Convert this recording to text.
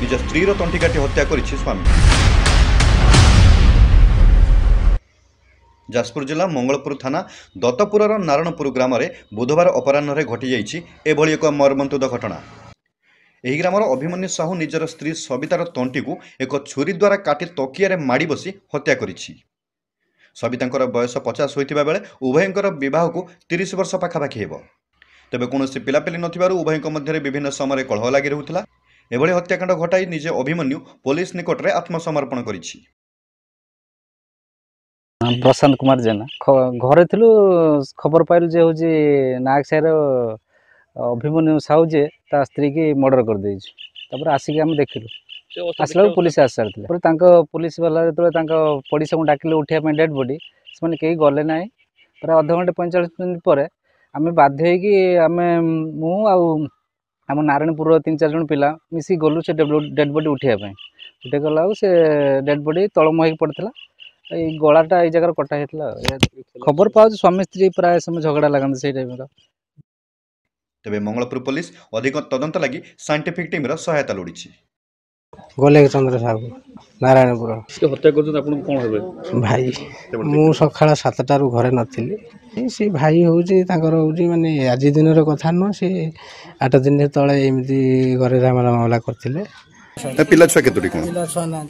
निज स्त्रीर तंटी काटी हत्या करिछि स्वामी। जाजपुर जिला मंगलपुर थाना दत्तपुरर नारायणपुर ग्राम में बुधवार अपराह्न घटी जाइछि एभली एक मर्मन्तुद घटना। एही ग्रामर अभिमन्यु साहू निजर स्त्री सवितार तंटी को एक छुरी द्वारा काटी तकिया माड़ी बसी हत्या करिछि। सवितांकर बयस 50 होइतिबा बेले उभयंकर विवाह को 30 वर्ष पाखापाखि हेब। तेबे कौनसी पिलापिली नथिबारु उभयंक मध्य विभिन्न समय कलह लागि रहुथिला। एभली हत्याकांड घटाई निजे अभिमन्यु पुलिस निकट में आत्मसमर्पण करिछि। प्रशांत कुमार जेना घरे थिलु खबर पाइलु जे होजी नाग सायर अभिमन्यु साहू जे ता स्त्री की मर्डर कर देछि। तापर आसिक हम देखिलु आसला पुलिस आस सारथिले पर तांको पुलिस वाला जेतले तांको पडिसा को डाकिले उठिया पे डेड बॉडी से केही गले नाही। पर आधा घंटे 45 मिनिट पर आमे बाध्य होई कि आमे मु आम नारायणपुर 3-4 जन पिला मिसी गलु से डेड बॉडी उठिया पे उठे गला से डेड बॉडी तळमही पड़थिला। गलाटा ये जगह कटा होता खबर पाओ स्वामी स्त्री प्राय समय झगड़ा लगन से टाइम। तेबे मंगलपुर पुलिस अधिक तदंत लगी साइंटिफिक टीम सहायता लोड़ी। गोले चंद्र साहू नारायणपुर हत्या कर भाई मु सकाळ 7टारू घरे नथिली सी भाई होउची ताकर होउची माने आज दिन कथा न से 8 दिन तळे एमती घरे रामला मामला करथिले। पिला छुआ केतोटी कोन पिला छुआ ना